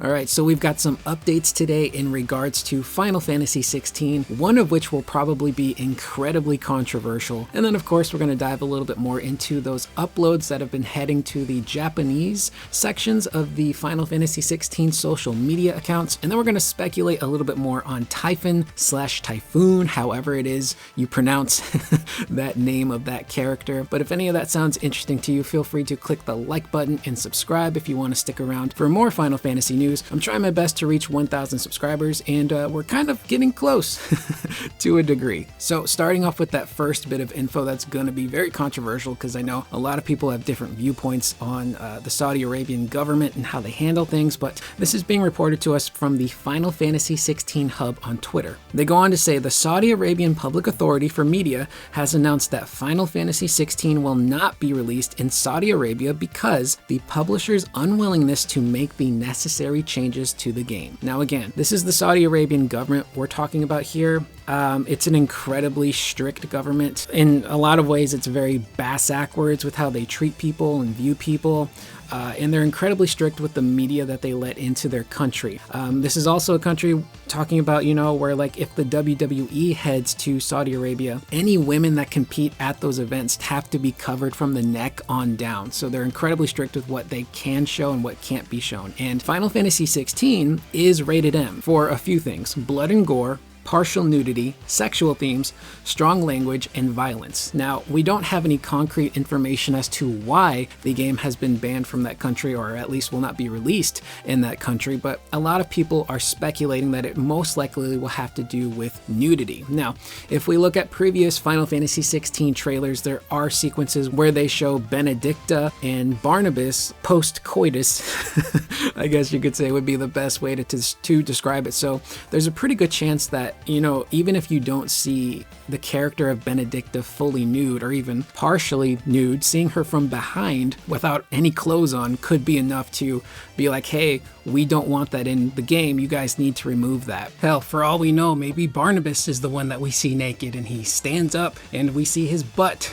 Alright, so we've got some updates today in regards to Final Fantasy XVI, one of which will probably be incredibly controversial. And then of course we're going to dive a little bit more into those uploads that have been heading to the Japanese sections of the Final Fantasy XVI social media accounts. And then we're going to speculate a little bit more on Typhon/Typhoon, however it is you pronounce that name of that character. But if any of that sounds interesting to you, feel free to click the like button and subscribe if you want to stick around for more Final Fantasy news. I'm trying my best to reach 1,000 subscribers, and we're kind of getting close to a degree. So starting off with that first bit of info that's going to be very controversial, because I know a lot of people have different viewpoints on the Saudi Arabian government and how they handle things, but this is being reported to us from the Final Fantasy XVI hub on Twitter. They go on to say the Saudi Arabian Public Authority for Media has announced that Final Fantasy XVI will not be released in Saudi Arabia because the publisher's unwillingness to make the necessary changes to the game. Now again, this is the Saudi Arabian government we're talking about here. It's an incredibly strict government. In a lot of ways, it's very bass-ackwards with how they treat people and view people. And they're incredibly strict with the media that they let into their country. This is also a country talking about, where like if the WWE heads to Saudi Arabia, any women that compete at those events have to be covered from the neck on down. So they're incredibly strict with what they can show and what can't be shown. And Final Fantasy XVI is rated M for a few things: blood and gore, partial nudity, sexual themes, strong language, and violence. Now, we don't have any concrete information as to why the game has been banned from that country, or at least will not be released in that country, but a lot of people are speculating that it most likely will have to do with nudity. Now, if we look at previous Final Fantasy XVI trailers, there are sequences where they show Benedicta and Barnabas post-coitus, I guess you could say would be the best way to describe it. So there's a pretty good chance that even if you don't see the character of Benedicta fully nude or even partially nude, seeing her from behind without any clothes on could be enough to be like, hey, we don't want that in the game. You guys need to remove that. Hell, for all we know, maybe Barnabas is the one that we see naked and he stands up and we see his butt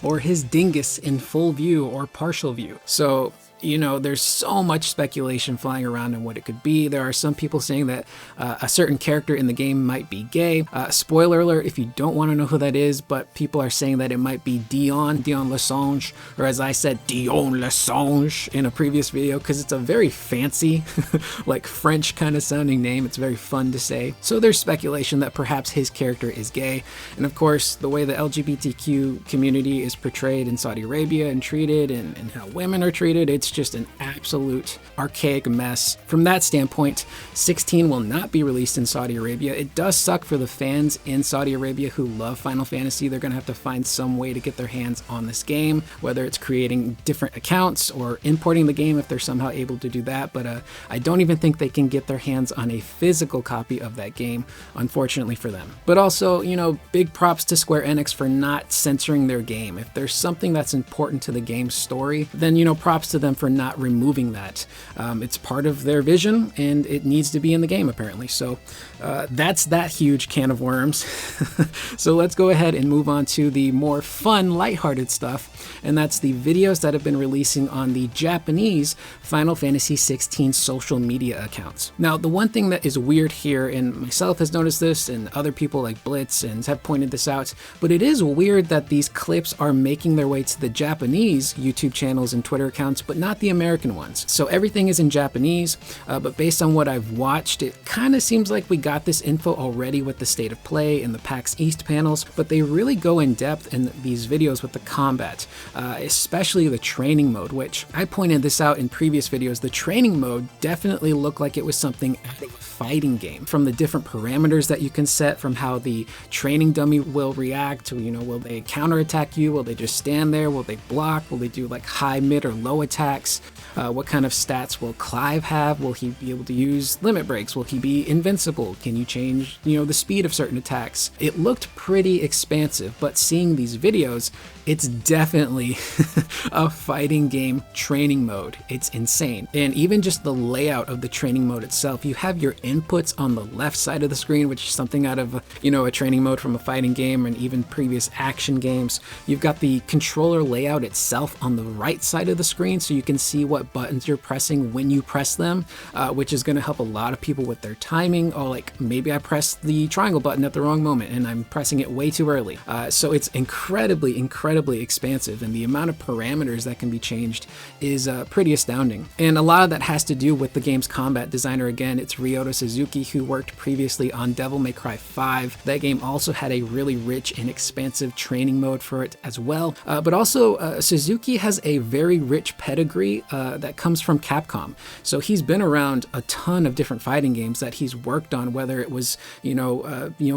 or his dingus in full view or partial view. So there's so much speculation flying around on what it could be. There are some people saying that a certain character in the game might be gay. Spoiler alert if you don't want to know who that is, but people are saying that it might be Dion Lessange, or as I said, Dion Lessange in a previous video, because it's a very fancy, like French kind of sounding name. It's very fun to say. So there's speculation that perhaps his character is gay. And of course, the way the LGBTQ community is portrayed in Saudi Arabia and treated, and how women are treated, it's just an absolute archaic mess. From that standpoint, 16 will not be released in Saudi Arabia. It does suck for the fans in Saudi Arabia who love Final Fantasy. They're going to have to find some way to get their hands on this game, whether it's creating different accounts or importing the game if they're somehow able to do that. But I don't even think they can get their hands on a physical copy of that game, unfortunately for them. But also, big props to Square Enix for not censoring their game. If there's something that's important to the game's story, then, props to them for not removing that. It's part of their vision and it needs to be in the game apparently. So that's that huge can of worms. So let's go ahead and move on to the more fun, lighthearted stuff, and that's the videos that have been releasing on the Japanese Final Fantasy XVI social media accounts. Now, the one thing that is weird here, and myself has noticed this and other people like Blitz and have pointed this out, but it is weird that these clips are making their way to the Japanese YouTube channels and Twitter accounts, but not the American ones. So everything is in Japanese, but based on what I've watched, it kind of seems like we got this info already with the state of play and the PAX East panels, but they really go in depth in these videos with the combat, especially the training mode, which I pointed this out in previous videos. The training mode definitely looked like it was something out of a fighting game, from the different parameters that you can set, from how the training dummy will react to, will they counterattack you? Will they just stand there? Will they block? Will they do like high, mid, or low attacks? What kind of stats will Clive have? Will he be able to use limit breaks? Will he be invincible? Can you change, the speed of certain attacks? It looked pretty expansive, but seeing these videos, it's definitely a fighting game training mode. It's insane. And even just the layout of the training mode itself, you have your inputs on the left side of the screen, which is something out of, a training mode from a fighting game and even previous action games. You've got the controller layout itself on the right side of the screen, so you can see what buttons you're pressing when you press them, which is going to help a lot of people with their timing. Oh, like maybe I pressed the triangle button at the wrong moment and I'm pressing it way too early. So it's incredibly expansive, and the amount of parameters that can be changed is pretty astounding. And a lot of that has to do with the game's combat designer. Again, it's Ryota Suzuki, who worked previously on Devil May Cry 5. That game also had a really rich and expansive training mode for it as well. But also Suzuki has a very rich pedigree that comes from Capcom. So he's been around a ton of different fighting games that he's worked on, whether it was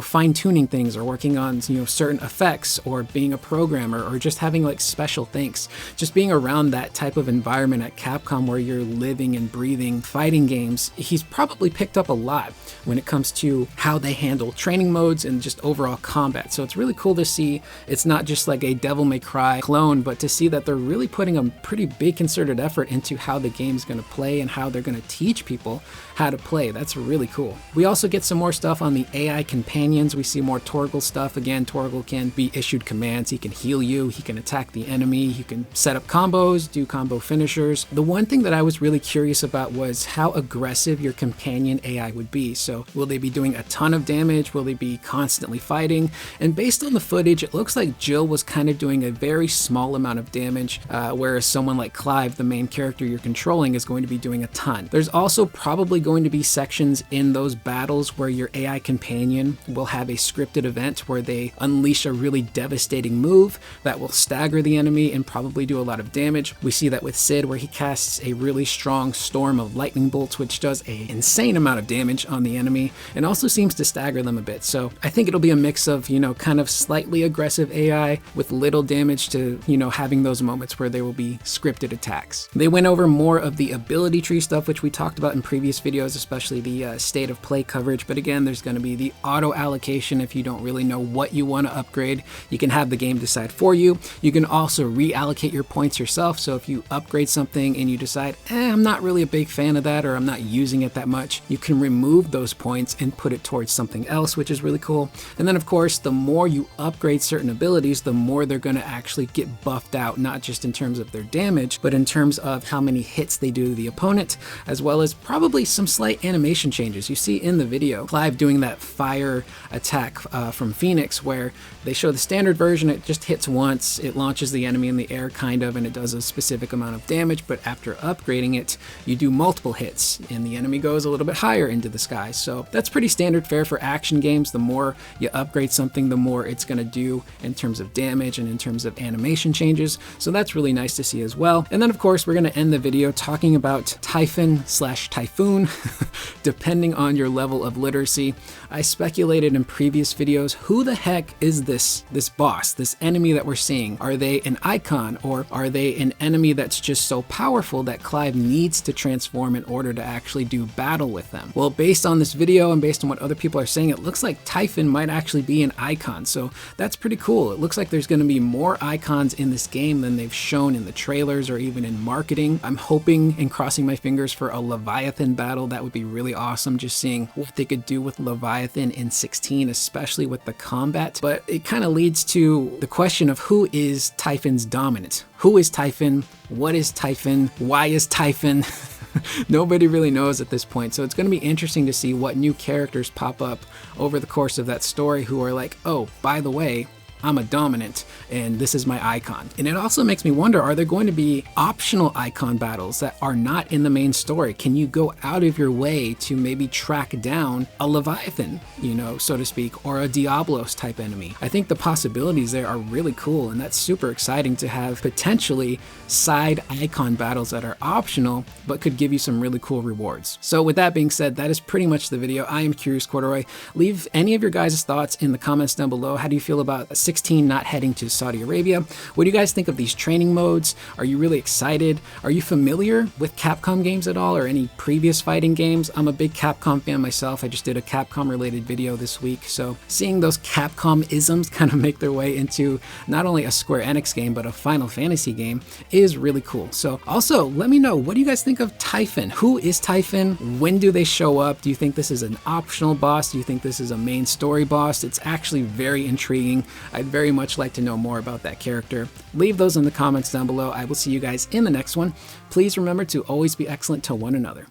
fine-tuning things or working on certain effects, or being a programmer, or just having like special things. Just being around that type of environment at Capcom where you're living and breathing fighting games, he's probably picked up a lot when it comes to how they handle training modes and just overall combat. So it's really cool to see it's not just like a Devil May Cry clone, but to see that they're really putting a pretty big concerted effort into how the game's going to play and how they're going to teach people how to play. That's really cool. We also get some more stuff on the AI companions. We see more Torgal stuff. Again, Torgal can be issued commands. He can heal you, he can attack the enemy, he can set up combos, do combo finishers. The one thing that I was really curious about was how aggressive your companion AI would be. So will they be doing a ton of damage? Will they be constantly fighting? And based on the footage, it looks like Jill was kind of doing a very small amount of damage, whereas someone like Clive, the main character you're controlling, is going to be doing a ton. There's also probably going to be sections in those battles where your AI companion will have a scripted event where they unleash a really devastating move that will stagger the enemy and probably do a lot of damage. We see that with Sid, where he casts a really strong storm of lightning bolts, which does an insane amount of damage on the enemy and also seems to stagger them a bit. So I think it'll be a mix of, kind of slightly aggressive AI with little damage to, having those moments where there will be scripted attacks. They went over more of the ability tree stuff, which we talked about in previous videos, especially the state of play coverage. But again, there's going to be the auto allocation. If you don't really know what you want to upgrade, you can have the game decide for you. You can also reallocate your points yourself. So if you upgrade something and you decide, I'm not really a big fan of that, or I'm not using it that much, you can remove those points and put it towards something else, which is really cool. And then of course, the more you upgrade certain abilities, the more they're going to actually get buffed out, not just in terms of their damage, but in terms of how many hits they do to the opponent, as well as probably some slight animation changes. You see in the video Clive doing that fire attack from Phoenix, where they show the standard version, it just hits once, it launches the enemy in the air kind of, and it does a specific amount of damage. But after upgrading it, you do multiple hits and the enemy goes a little bit higher into the sky. So that's pretty standard fare for action games. The more you upgrade something, the more it's going to do in terms of damage and in terms of animation changes. So that's really nice to see as well. And then of course, we're going to end the video talking about Typhon/Typhoon, depending on your level of literacy. I speculated in previous videos, who the heck is this boss, this enemy that we're seeing? Are they an Eikon, or are they an enemy that's just so powerful that Clive needs to transform in order to actually do battle with them? Well, based on this video and based on what other people are saying, it looks like Typhon might actually be an Eikon. So that's pretty cool. It looks like there's going to be more Eikons in this game than they've shown in the trailers or even in marketing. I'm hoping and crossing my fingers for a Leviathan battle. That would be really awesome, just seeing what they could do with Leviathan in 16, especially with the combat. But it kind of leads to the question of who is Typhon's dominant? Who is Typhon? What is Typhon? Why is Typhon? Nobody really knows at this point. So it's going to be interesting to see what new characters pop up over the course of that story who are like, oh, by the way, I'm a dominant and this is my icon. And it also makes me wonder, are there going to be optional icon battles that are not in the main story? Can you go out of your way to maybe track down a Leviathan, so to speak, or a Diablos type enemy? I think the possibilities there are really cool, and that's super exciting to have potentially side icon battles that are optional but could give you some really cool rewards. So with that being said, that is pretty much the video. I am Curious Corduroy. Leave any of your guys' thoughts in the comments down below. How do you feel about 16 not heading to Saudi Arabia? What do you guys think of these training modes? Are you really excited? Are you familiar with Capcom games at all, or any previous fighting games? I'm a big Capcom fan myself. I just did a Capcom related video this week. So seeing those Capcom isms kind of make their way into not only a Square Enix game, but a Final Fantasy game is really cool. So also let me know, what do you guys think of Typhon? Who is Typhon? When do they show up? Do you think this is an optional boss? Do you think this is a main story boss? It's actually very intriguing. I I'd very much like to know more about that character. Leave those in the comments down below. I will see you guys in the next one. Please remember to always be excellent to one another.